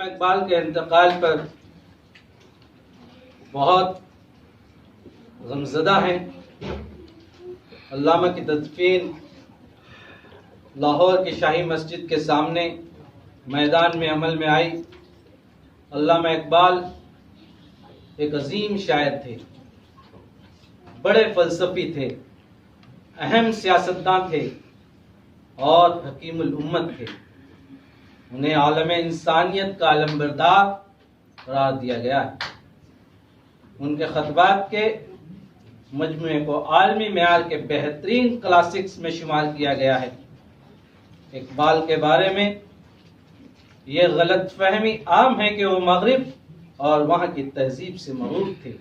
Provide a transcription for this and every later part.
इकबाल के इंतकाल पर बहुत गमज़दा हैं। अल्लामा की तदफीन लाहौर की शाही मस्जिद के सामने मैदान में अमल में आई। अल्लामा इकबाल एक अजीम शायर थे, बड़े फलसफी थे, अहम सियासतदान थे और हकीमुल उम्मत थे। उन्हें आलम इंसानियत का अलमबरदार करार दिया गया है। उनके खतबात के मजमूए को आलमी मेयार के बेहतरीन क्लासिक्स में शुमार किया गया है। इकबाल के बारे में ये गलत फहमी आम है कि वो मगरिब और वहाँ की तहजीब से मरूब थे।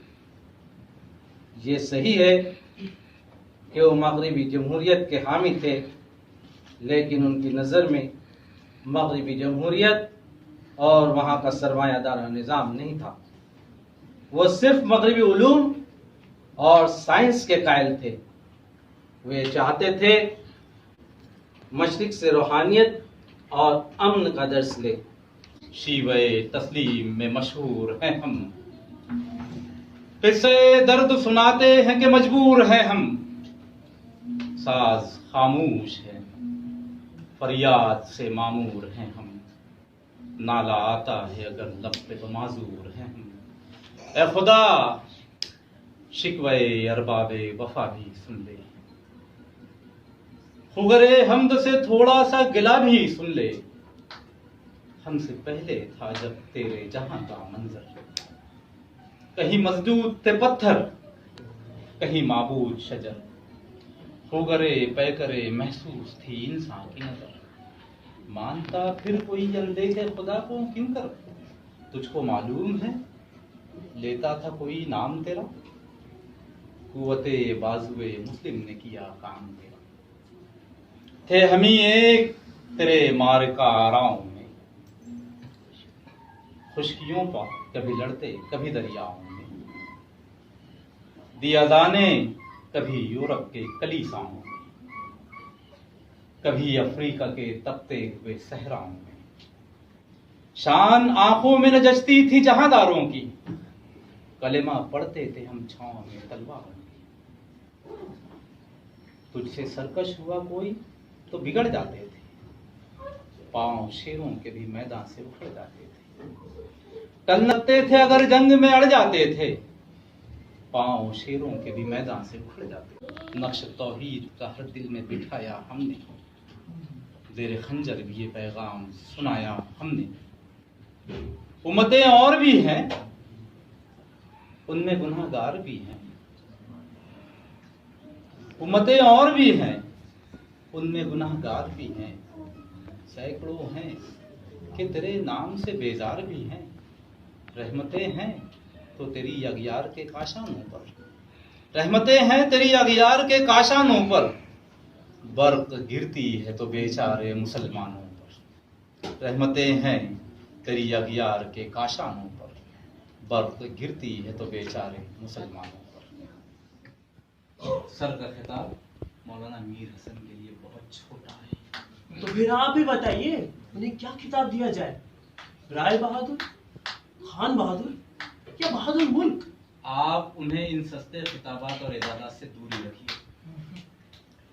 ये सही है कि वो मगरिबी जमहूरियत के हामी थे, लेकिन उनकी नज़र में मगरिबी जमहूरियत और वहाँ का सरमायादारा निज़ाम नहीं था। वो सिर्फ मगरिबी उलूम और साइंस के कायल थे। वे चाहते थे मशरिक से रूहानियत और अमन का दर्स ले। शीवे तस्लीम में मशहूर हैं हम, किस्से दर्द सुनाते हैं कि मजबूर हैं हम। साज खामोश है, फरियाद से मामूर हैं हम। नाला आता है अगर लब पे तो माजूर हैं हम। ए खुदा शिकवे अरबाबे वफा भी सुन ले, खुगरे हमद से थोड़ा सा गिला भी सुन ले। हमसे पहले था जब तेरे जहां का मंजर, कहीं मजदूद थे पत्थर, कहीं माबूद शजर। खुगरे पैकरे महसूस थी इंसान की नजर। मानता फिर कोई अनदेखे खुदा को क्यों कर, तुझको मालूम है लेता था कोई नाम तेरा। कुव्वते बाजुए मुस्लिम ने किया काम तेरा। थे हम ही एक तेरे मार्का आराम में, खुशकियों पर कभी लड़ते कभी दरियाओं में। दिया जाने कभी यूरोप के कलीसाओं में, कभी अफ्रीका के तपते हुए सहराओं में। शान आंखों में न जचती थी जहांदारों की, कलेमा पढ़ते थे हम छांव में तलवारों की। तुझसे सरकश हुआ कोई तो बिगड़ जाते थे, पांव शेरों के भी मैदान से उखड़ जाते थे। टलते थे अगर जंग में अड़ जाते थे, पांव शेरों के भी मैदान से उखड़ जाते थे। नक्श तौहीद का हर दिल में बिठाया हमने, ज़ेरे खंजर भी ये पैगाम सुनाया हमने। उम्मतें और भी हैं, उनमें गुनाहगार भी हैं। उम्मतें और भी हैं, उनमें गुनाहगार भी हैं। सैकड़ों हैं कि तेरे नाम से बेजार भी हैं। रहमतें हैं तो तेरी अगियार के काशानों पर, रहमतें हैं तेरी अगियार के काशानों पर। बर्क गिरती है तो बेचारे मुसलमानों पर, रहमतें हैं तेरी अगियार के काशानों पर। बर्क गिरती है तो बेचारे मुसलमानों पर। सर का खिताब मौलाना मीर हसन के लिए बहुत छोटा है। तो फिर आप ही बताइए उन्हें क्या खिताब दिया जाए, राय बहादुर, खान बहादुर या बहादुर मुल्क? आप उन्हें इन सस्ते खिताबात और इजाज़त से दूरी रखिए।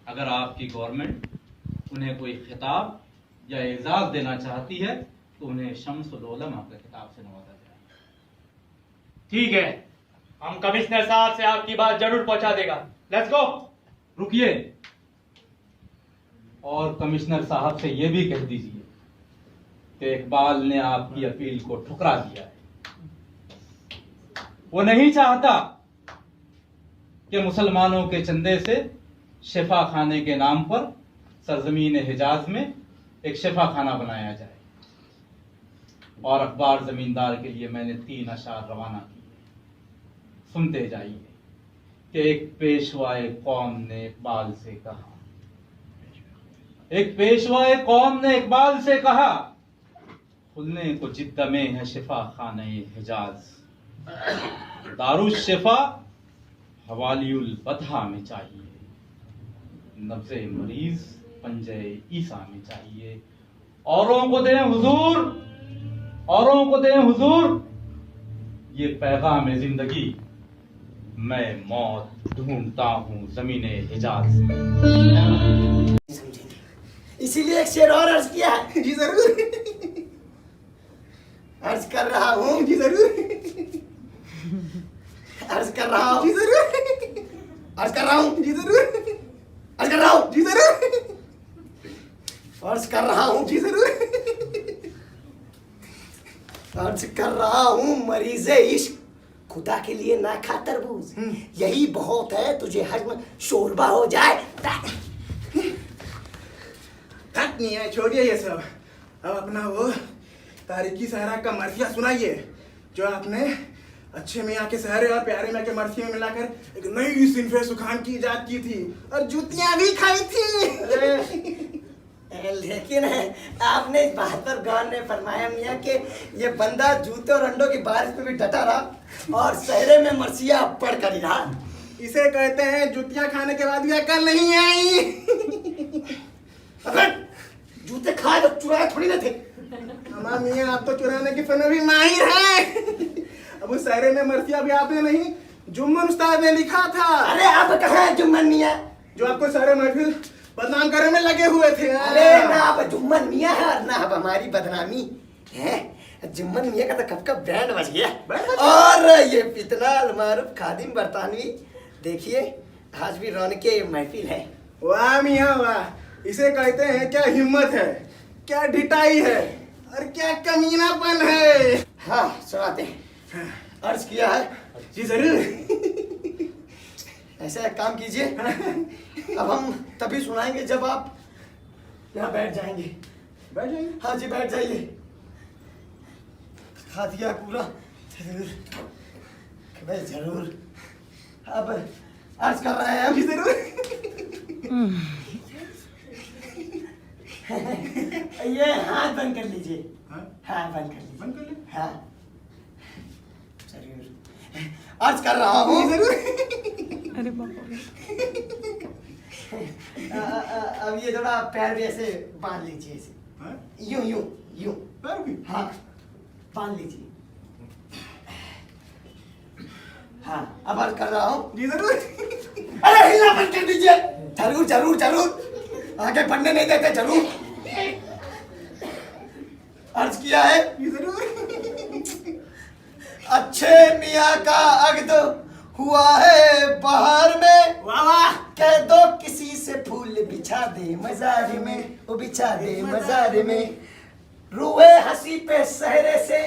अगर आपकी गवर्नमेंट उन्हें कोई खिताब या एजाज़ देना चाहती है तो उन्हें शम्सुल उलमा के खिताब से नवाजा जाए। ठीक है, हम कमिश्नर साहब से आपकी बात जरूर पहुंचा देगा। Let's go. रुकिए, और कमिश्नर साहब से यह भी कह दीजिए कि इकबाल ने आपकी अपील को ठुकरा दिया है। वो नहीं चाहता कि मुसलमानों के चंदे से शिफा खाने के नाम पर सरजमीन हिजाज में एक शिफा खाना बनाया जाए। और अखबार जमींदार के लिए मैंने 3 अशार रवाना किए, सुनते जाइए कि एक पेशवाए कौम ने इकबाल से कहा, एक पेशवाए कौम ने इकबाल से कहा, खुलने को जिद्द में है शिफा खाने हिजाज। दारुश शिफा हवालियुल बधा में चाहिए, नब्ज़े मरीज पंजे ईसा में चाहिए। औरों को दें हुजूर, औरों को दें हुजूर ये पैगाम जिंदगी, मैं मौत ढूंढता हूँ ज़मीने हिजाज में। इसीलिए एक शेर और अर्ज किया है। जी जरूर। अर्ज कर रहा हूँ जी जरूर। अर्ज कर रहा हूँ जी जरूर। अर्ज कर रहा हूँ जी जरूर। अर्ज कर रहा हूँ जी जरूर। अर्ज कर रहा हूँ जी जरूर। अर्ज कर रहा हूँ मरीज़े इश्क, खुदा के लिए ना खा तरबूज, यही बहुत है तुझे हजम शोरबा हो जाए। हट नहीं है, छोड़िए ये सब। अब अपना वो तारीकी सहरा का मरसिया सुनाइए, जो आपने अच्छे मियाँ के सहरे और प्यारे मियाँ के मरसिए में मिलाकर एक नई सिनफे सुखान की इजाद की थी और जूतियां भी खाई थी। लेकिन आपने इस बात पर गौर नहीं फरमाया मियाँ कि ये बंदा जूते और अंडों की बारिश में भी डटा रहा और सहरे में मरसिया पढ़ कर ही रहा। इसे कहते हैं जुतियां खाने के बाद भी अकल नहीं आई। अबे जूते खाए तो चुराए थोड़ी ना थे। हमारा मियाँ आप तो चुराने की फन में भी माहिर है। अब उस सहरे में मरसिया भी आपने नहीं, जुम्मन उस्ताद ने लिखा था। अरे आप कहाँ हैं जुम्मन मियाँ? जो आपको सारे महफिल बदनाम करने में लगे हुए थे। अरे ना आप जुम्मन मियाँ है और ना आप हमारी बदनामी है। जुम्मन मियाँ का तो कब का बैंड बज गया। और ये फितना मारूफ खादिम बरतानवी, देखिए आज भी रौनके महफिल है। वाह मियाँ वाह, इसे कहते हैं क्या हिम्मत है, क्या ढिठाई है और क्या कमीनापन है। हाँ सुनाते हैं। अर्ज किया है। जी जरूर। ऐसा एक काम कीजिए, अब हम तभी सुनाएंगे जब आप यहाँ बैठ जाएंगे। बैठ जाइए। हाँ जी बैठ जाइए। खा दिया पूरा जरूर भाई जरूर। अब अर्ज कर रहे हैं हम। जी जरूर। ये हाथ बंद कर लीजिए। हाँ? हाँ बंद कर लीजिए। बंद कर ले। हाँ जरूर अर्ज कर रहा हूँ। अरे बाबा अब ये थोड़ा पैर भी ऐसे बांध लीजिए, ऐसे हाँ? यूं यूं यूं। पैर भी? हाँ बांध लीजिए। हाँ अब अर्ज कर रहा हूँ। जी जरूर। अरे हिलना बंद कर दीजिए। जरूर जरूर जरूर, आगे बढ़ने नहीं देते जरूर। अर्ज किया है। जी जरूर। अच्छे मियाँ का अक़्द हुआ है बहार में, वाह वाह। कह दो किसी से फूल बिछा दे मजार में, वो बिछा दे मजार में। रुए हंसी पे सहरे से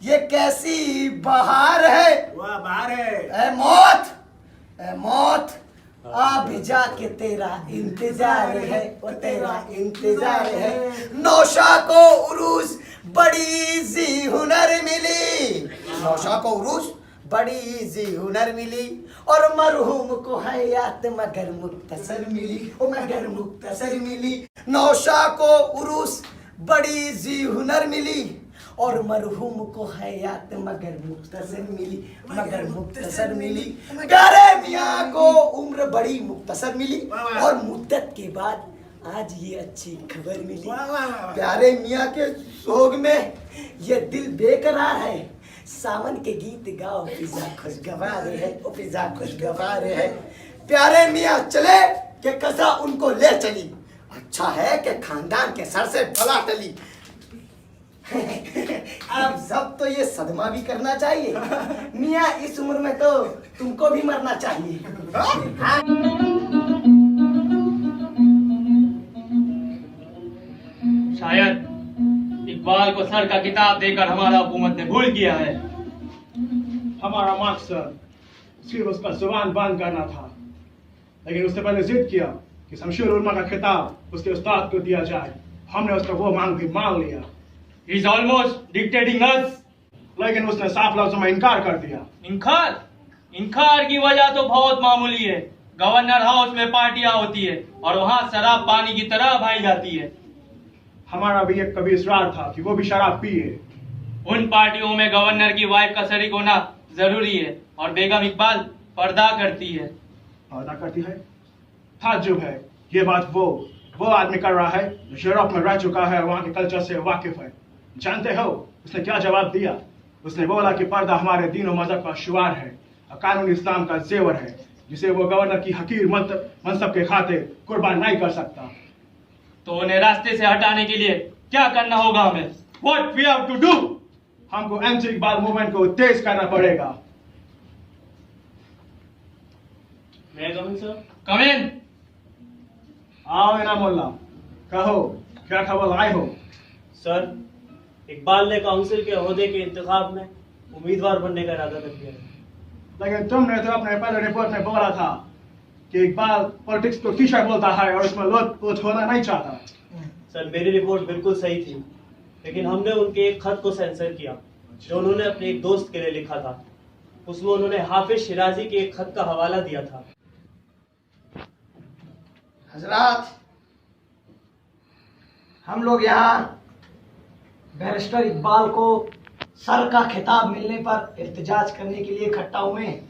ये कैसी बहार है। वाह बाहर है। ए मौत आ भी जाके तेरा इंतजार है, वो तेरा इंतजार है। नौशा को उरूस बड़ी जी हुनर मिली, नौशा को उरूस बड़ी जी हुनर मिली और मरहूम को हयात मगर मुख्तसर मिली, ओ मगर मुख्तसर मिली। नौशा को उरूस बड़ी जी हुनर मिली और मरहूम को हयात मगर मुख्तसर मिली, मगर मुख्तसर मिली। प्यारे मियाँ को उम्र बड़ी मुख्तसर मिली और मुद्दत के बाद आज ये अच्छी खबर मिली। वाह वाह वाह। प्यारे मियाँ के सोग में ये दिल बेकरार है, सावन के गीत गाओ फिजा खुशगवार है, ओ फिजा खुशगवार है। प्यारे मियाँ चले कि कज़ा उनको ले चली, अच्छा है कि खानदान के सर से बला टली। अब सब तो ये सदमा भी करना चाहिए मियाँ, इस उम्र में तो तुमको भी मरना चाहिए। हाँ? शायद इकबाल को सर का किताब देकर हमारा हुकूमत ने भूल किया है। हमारा मकसद सिर्फ उसका जुबान बंद करना था, लेकिन उसने पहले जिद किया कि शमशेर उलमा का खिताब उसके उस्ताद को दिया जाए। हमने उसका वो मांग भी मान लिया, He is almost dictating us. लेकिन उसने साफ लफ्जों में इनकार कर दिया। इनकार की वजह तो बहुत मामूली है। गवर्नर हाउस में पार्टियां होती है और वहाँ शराब पानी की तरह भाई जाती है। हमारा भी एक कभी इसरार था कि वो भी शराब पिए। उन पार्टियों में गवर्नर की वाइफ का शरीक होना जरूरी है और बेगम इकबाल पर्दा करती है। पर्दा करती है? ताज्जुब है, ये बात वो आदमी कर रहा है जो यूरोप में रह चुका है, वहाँ के कल्चर से वाकिफ है। जानते हो उसने क्या जवाब दिया? उसने बोला कि पर्दा हमारे दीन और मजहब का शुआर है और कानून इस्लाम का जेवर है, जिसे वो गवर्नर की हकीर मनसब के खातिर कुर्बान नहीं कर सकता। तो उन्हें रास्ते से हटाने के लिए क्या करना होगा हमें? What we have to do? हमको एमसी इकबाल मूवमेंट को तेज करना पड़ेगा। मैं कमिंग सर। Come in. आओ इनामुल्ला, कहो क्या खबर लाए हो? सर, इकबाल ने काउंसिल के ओहदे के इंतखाब में उम्मीदवार बनने का इरादा कर लिया है। लेकिन तुमने तो अपने पहले रिपोर्ट में बोला था कि इकबाल पॉलिटिक्स को कीचड़ बोलता है और उसमें लोट होना नहीं चाहता। सर, मेरी रिपोर्ट बिल्कुल सही थी, लेकिन हमने उनके एक खत को सेंसर किया जो उन्होंने अपने एक दोस्त के लिए लिखा था। उसमें उन्होंने हाफिज शिराजी के एक खत का हवाला दिया था। हजरात, हम लोग यहाँ बैरिस्टर इकबाल को सर का खिताब मिलने पर एहतजाज करने के लिए इकट्ठा हुए हैं।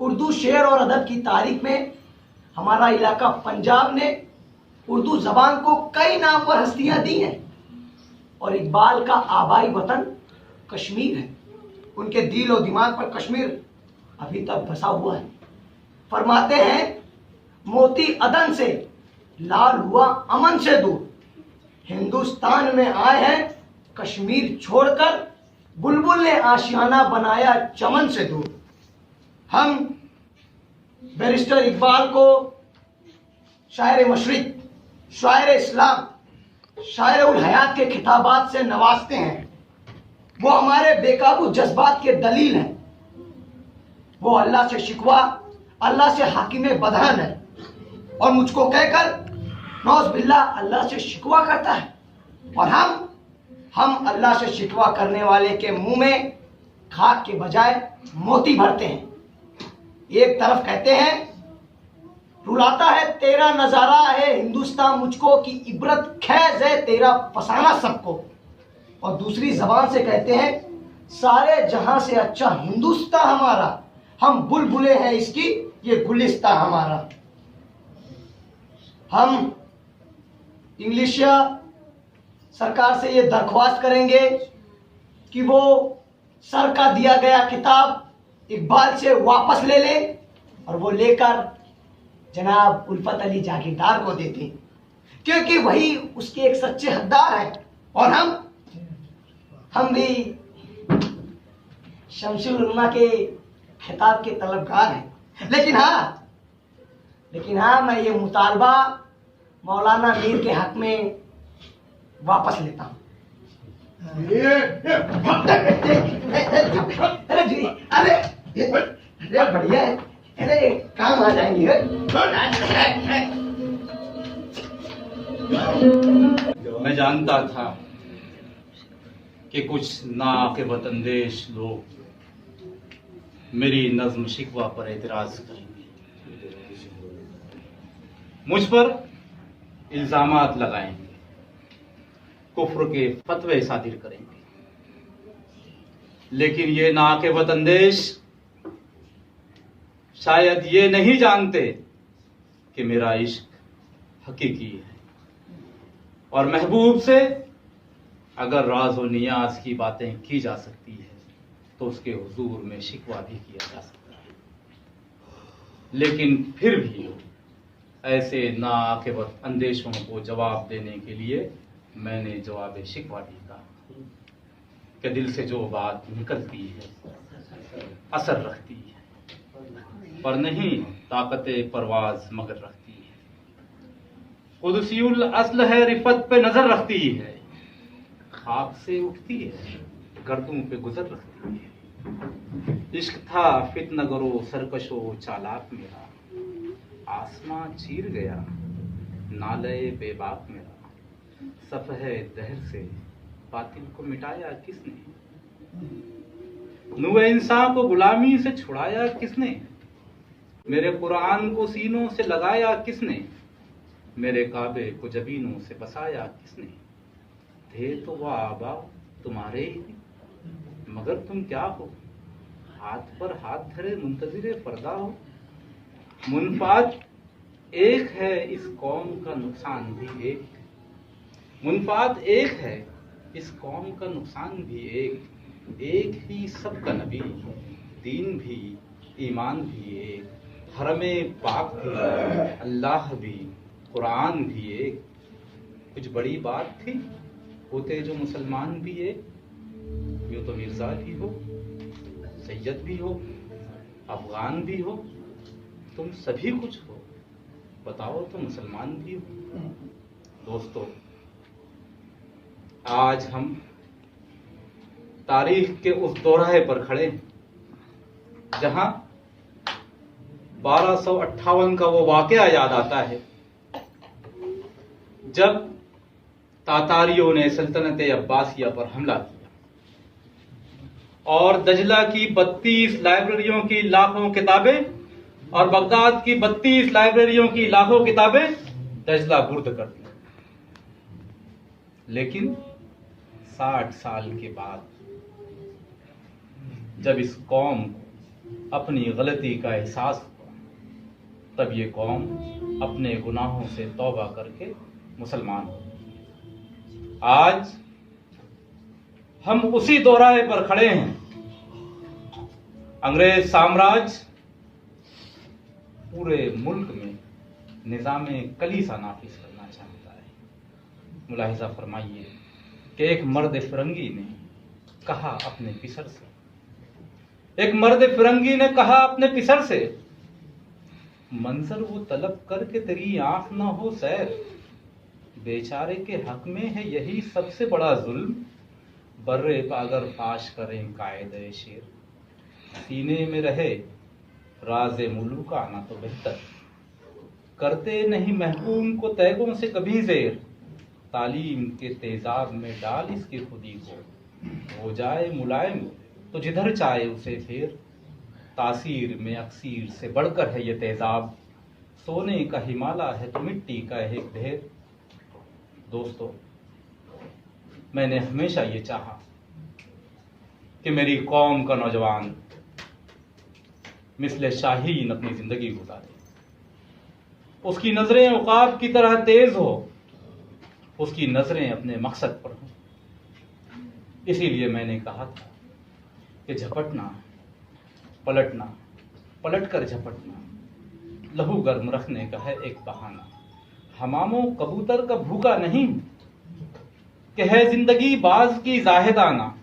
उर्दू शेर और अदब की तारीख में हमारा इलाका पंजाब ने उर्दू जबान को कई नामवर हस्तियां दी हैं और इकबाल का आबाई वतन कश्मीर है। उनके दिल और दिमाग पर कश्मीर अभी तक बसा हुआ है। फरमाते हैं, मोती अदन से लाल हुआ अमन से दूर, हिंदुस्तान में आए हैं कश्मीर छोड़कर, बुलबुल ने आशियाना बनाया चमन से दूर। हम बैरिस्टर इकबाल को शायर मशरिक, शायर इस्लाम, शायर उल हयात के खिताबात से नवाजते हैं। वो हमारे बेकाबू जज्बात के दलील हैं। वो अल्लाह से शिकवा, अल्लाह से हाकिम बदहन है और मुझको कहकर नौज बिल्लाह अल्लाह से शिकवा करता है। और हम अल्लाह से शिकवा करने वाले के मुंह में खाक के बजाय मोती भरते हैं। एक तरफ कहते हैं, रुलाता है तेरा नजारा है हिंदुस्तान मुझको की इबरत खैज है तेरा फसाना सबको, और दूसरी जबान से कहते हैं, सारे जहां से अच्छा हिंदुस्तान हमारा, हम बुलबुले हैं इसकी ये गुलिस्तान हमारा। हम इंग्लिश सरकार से ये दरख्वास्त करेंगे कि वो सर का दिया गया किताब इकबाल से वापस ले ले और वो लेकर जनाब उल्फत अली जागीरदार को देते, क्योंकि वही उसके एक सच्चे हकदार हैं। और हम भी शमशुल उलमा के खिताब के तलबगार हैं। लेकिन हाँ मैं ये मुतालबा मौलाना मीर के हक में वापस लेता हूँ। अरे जी, अरे बढ़िया है, अरे काम आ जाएंगे। मैं जानता था कि कुछ नाक़िबत अंदेश लोग मेरी नज्म शिकवा पर एतराज करेंगे, मुझ पर इल्जामात लगाएंगे, कुफ्र के फतवे सादिर करेंगे। लेकिन ये नाक़िबत अंदेश शायद ये नहीं जानते कि मेरा इश्क हकीकी है और महबूब से अगर राज और नियाज की बातें की जा सकती है तो उसके हुजूर में शिकवा भी किया जा सकता है। लेकिन फिर भी ऐसे नाक़िबत अंदेशों को जवाब देने के लिए मैंने जवाब शिकवा भी कहा कि दिल से जो बात निकलती है असर रखती है, पर नहीं ताकते परवाज मगर रखती है। कुदसियुल अस्ल है, रिफत पे नजर रखती है, खाक से उठती है, गर्दों पे गुजर रखती है। इश्क था फितना गरो सरकशो चालाक मेरा, आसमां चीर गया नाले बेबाक मेरा। सफ़हे दहर से बातिल को मिटाया किसने, नूर इंसान को गुलामी से छुड़ाया किसने, मेरे कुरान को सीनों से लगाया किसने, मेरे काबे को जबीनों से बसाया किसने। थे तो वह आबा तुम्हारे ही, मगर तुम क्या हो, हाथ पर हाथ धरे मुंतजिर पर्दा हो। मुनफात एक है, इस कौम का नुकसान भी एक। मुनफात एक है, इस कौम का नुकसान भी एक ही सबका नबी, दीन भी, ईमान भी एक, हरमे पाक भी, अल्लाह भी, कुरान भी एक। कुछ बड़ी बात थी, होते जो मुसलमान भी एक। यूँ तो मिर्जा भी हो, सैयद भी हो, अफगान भी हो, तुम सभी कुछ हो, बताओ तो मुसलमान भी हो। दोस्तों, आज हम तारीख के उस दोराहे पर खड़े हैं जहां 1258 का वो वाकया याद आता है जब तातारियों ने सल्तनत अब्बासिया पर हमला किया और दजला की 32 लाइब्रेरियों की लाखों किताबें और बगदाद की 32 लाइब्रेरियों की लाखों किताबें दजला बुर्द कर दी। लेकिन 60 साल के बाद जब इस कौम को अपनी गलती का एहसास हुआ, तब ये कौम अपने गुनाहों से तौबा करके मुसलमान हो। आज हम उसी दोराहे पर खड़े हैं। अंग्रेज साम्राज्य पूरे मुल्क में निज़ामे कलीसा नाफिज करना चाहता है। मुलाहिजा फरमाइए कि एक मर्द फिरंगी ने कहा अपने पिसर से, एक मर्द फिरंगी ने कहा अपने पिसर से, मंजर वो तलब करके तेरी आंख ना हो सैर, बेचारे के हक में है यही सबसे बड़ा जुल्म, बर्रे अगर फाश करें कायदे शेर, सीने में रहे राज़े मुल्क आना तो बेहतर, करते नहीं महकूम को तैगों से कभी ज़ेर, तालीम के तेजाब में डाल इसकी खुदी को, हो जाए मुलायम तो जिधर चाहे उसे फेर, तासीर में अक्सीर से बढ़कर है ये तेजाब, सोने का हिमालय है तो मिट्टी का एक ढेर। दोस्तों, मैंने हमेशा ये चाहा कि मेरी कौम का नौजवान मिसले शाहीन अपनी जिंदगी गुजारे, उसकी नजरें उकाब की तरह तेज हो, उसकी नजरें अपने मकसद पर हों। इसीलिए मैंने कहा था कि झपटना, पलटना, पलटकर झपटना लहू गर्म रखने का है एक बहाना, हमामों कबूतर का भूखा नहीं कि है जिंदगी बाज की जाहिदाना,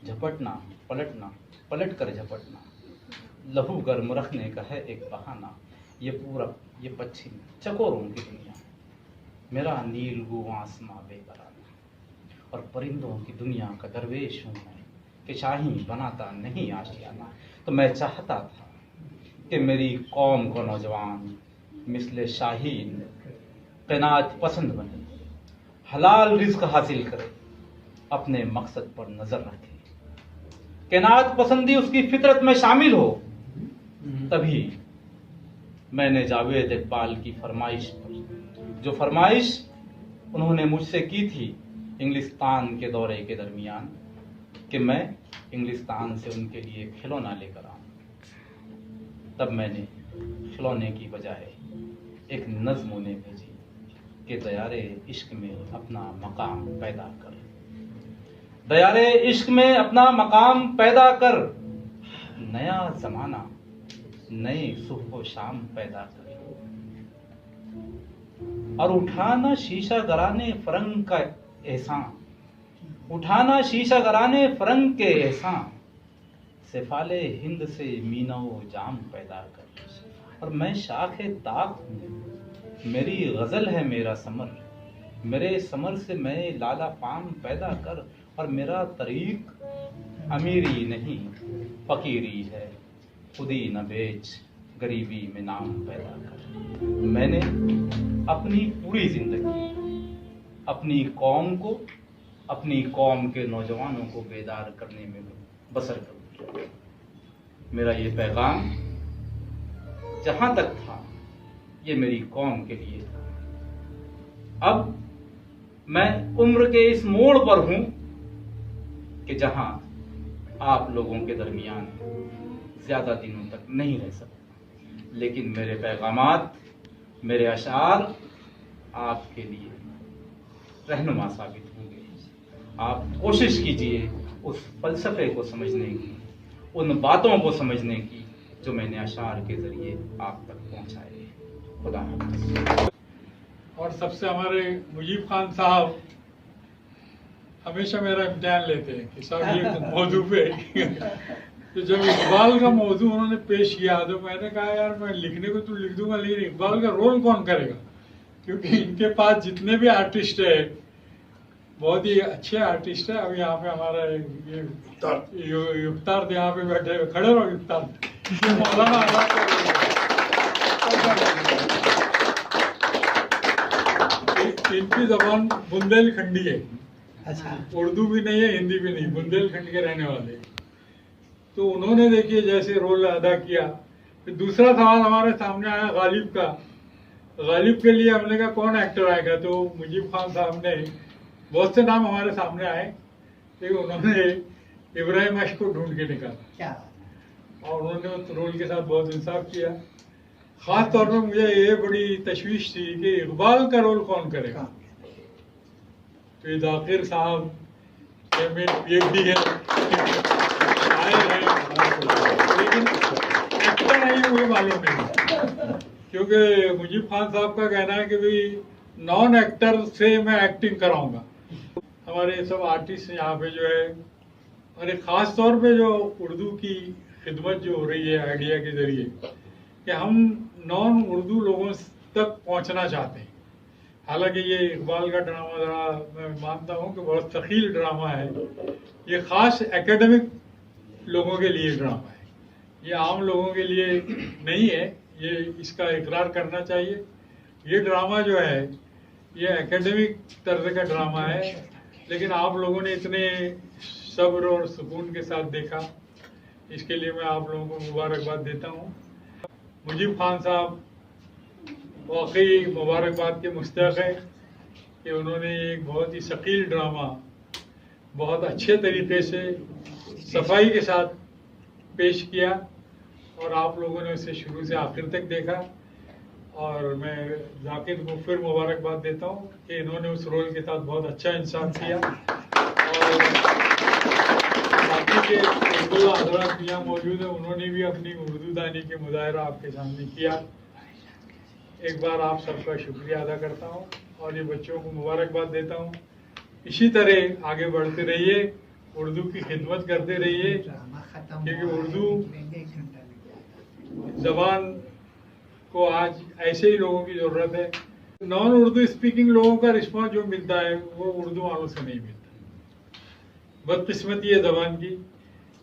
झपटना, पलटना, पलटकर झपटना लहू गर्म रखने का है एक बहाना। ये पूरब, ये पश्चिम, चकोरों की दुनिया, मेरा नीलगू आसमां बेकरार और परिंदों की दुनिया का दरवेश हूं मैं कि शाही बनाता नहीं आशियाना। तो मैं चाहता था कि मेरी कौम को नौजवान मिसले शाहीन क़नाअत पसंद बने, हलाल रिज़्क़ हासिल करे, अपने मकसद पर नजर रखे, क़नाअत पसंदी उसकी फितरत में शामिल हो। तभी मैंने जावेद इकबाल की फरमाइश पर, जो फरमाइश उन्होंने मुझसे की थी इंग्लिस्तान के दौरे के दरमियान, कि मैं इंग्लिस्तान से उनके लिए खिलौना लेकर आऊं, तब मैंने खिलौने की बजाय एक नज़्म उन्हें भेजी कि दयारे इश्क में अपना मकाम पैदा कर, दयारे इश्क में अपना मकाम पैदा कर, नया जमाना नए सुबह शाम पैदा कर, और उठाना शीशा गराने फरंग का एहसान, उठाना शीशा गराने फरंग के एहसान, सिफाले हिंद से मीनो जाम पैदा कर, और मैं शाखे ताक हूँ, मेरी गजल है मेरा समर, मेरे समर से मैं लाला पाम पैदा कर, और मेरा तरीक अमीरी नहीं फकीरी है, खुदी न बेच गरीबी में नाम पैदा कर। मैंने अपनी पूरी जिंदगी अपनी कौम को, अपनी कौम के नौजवानों को बेदार करने में बसर कर दिया। मेरा ये पैगाम जहां तक था ये मेरी कौम के लिए था। अब मैं उम्र के इस मोड़ पर हूं कि जहां आप लोगों के दरमियान ज्यादा दिनों तक नहीं रह सकता, लेकिन मेरे पैगामात, मेरे अशार आपके लिए रहनुमा साबित होंगे। आप कोशिश कीजिए उस फलसफे को समझने की, उन बातों को समझने की जो मैंने अशार के जरिए आप तक पहुंचाए। खुदा हाफ़िज़। और सबसे हमारे मुजीब खान साहब हमेशा मेरा इम्तिहान लेते हैं कि साहब ये मौजू पे तो जब इकबाल का मौजू उन्होंने पेश किया तो मैंने कहा यार मैं लिखने को तो लिख दूंगा, लेकिन इकबाल का रोल कौन करेगा, क्योंकि इनके पास जितने भी आर्टिस्ट है बहुत ही अच्छे आर्टिस्ट है। अब यहाँ पे हमारा ये इफ्तार यहाँ पे बैठे हुए, खड़े रहो इफ्तार, ये मौलाना आजाद इनकी जबान बुंदेलखंडी है। अच्छा। उर्दू भी नहीं है, हिंदी भी नहीं, बुंदेलखंड के रहने वाले। तो उन्होंने देखिए जैसे रोल अदा किया। फिर दूसरा सवाल हमारे सामने आया गालिब का। गालिब के लिए हमने कहा कौन एक्टर आएगा, तो मुजीब खान साहब ने बहुत से नाम हमारे सामने आए, तो उन्होंने इब्राहिम अश को ढूंढ के निकाला क्या? और उन्होंने उस रोल के साथ बहुत इंसाफ किया। खास तौर पर मुझे ये बड़ी तशवीश थी कि इकबाल का रोल कौन करेगा। तो जाकिर साहब PhD है, शायर है, लेकिन एक्टर नहीं मुझे मालूम नहीं, क्योंकि मुजीब खान साहब का कहना है कि भाई नॉन एक्टर से मैं एक्टिंग कराऊंगा। हमारे सब आर्टिस्ट यहाँ पे जो है, और एक खास तौर पे जो उर्दू की खिदमत जो हो रही है आइडिया के जरिए, कि हम नॉन उर्दू लोगों तक पहुंचना चाहते हैं। हालांकि ये इकबाल का ड्रामा जरा मैं मानता हूँ कि बहुत सखील ड्रामा है, ये खास एकेडमिक लोगों के लिए ड्रामा है, ये आम लोगों के लिए नहीं है, ये इसका इकरार करना चाहिए। ये ड्रामा जो है ये एकेडमिक तर्ज का ड्रामा है, लेकिन आप लोगों ने इतने सब्र और सुकून के साथ देखा, इसके लिए मैं आप लोगों को मुबारकबाद देता हूँ। मुजीब खान साहब वाकई मुबारकबाद के मुस्तहक़ है कि उन्होंने एक बहुत ही शकील ड्रामा बहुत अच्छे तरीके से सफाई के साथ पेश किया, और आप लोगों ने उसे शुरू से आखिर तक देखा। और मैं जाकिर को फिर मुबारकबाद देता हूँ कि इन्होंने उस रोल के साथ बहुत अच्छा इंसाफ किया। और बाकी के उर्दू हज़रात यहाँ मौजूद है, उन्होंने भी अपनी उर्दू दानी के मुजाहरा आपके सामने किया। एक बार आप सबका शुक्रिया अदा करता हूँ और ये बच्चों को मुबारकबाद देता हूँ। इसी तरह आगे बढ़ते रहिए, उर्दू की खिदमत करते रहिए, क्योंकि उर्दू जबान को आज ऐसे ही लोगों की ज़रूरत है। नॉन उर्दू स्पीकिंग लोगों का रिस्पॉन्स जो मिलता है वो उर्दू वालों से नहीं मिलता। बदकिस्मती है ज़बान की।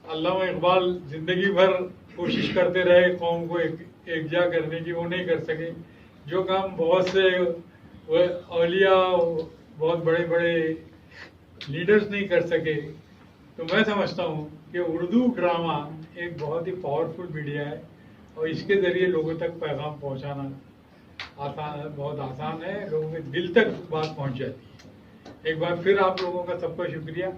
अल्लामा इकबाल ज़िंदगी भर कोशिश करते रहे कौम को एकजा करने की, वो नहीं कर सके। जो काम बहुत से औलिया बहुत बड़े बड़े लीडर्स नहीं कर सके, तो मैं समझता हूँ कि उर्दू ड्रामा एक बहुत ही पावरफुल मीडिया है और इसके ज़रिए लोगों तक पैगाम पहुँचाना बहुत आसान है, लोगों के दिल तक बात पहुँच जाती है। एक बार फिर आप लोगों का सबका शुक्रिया।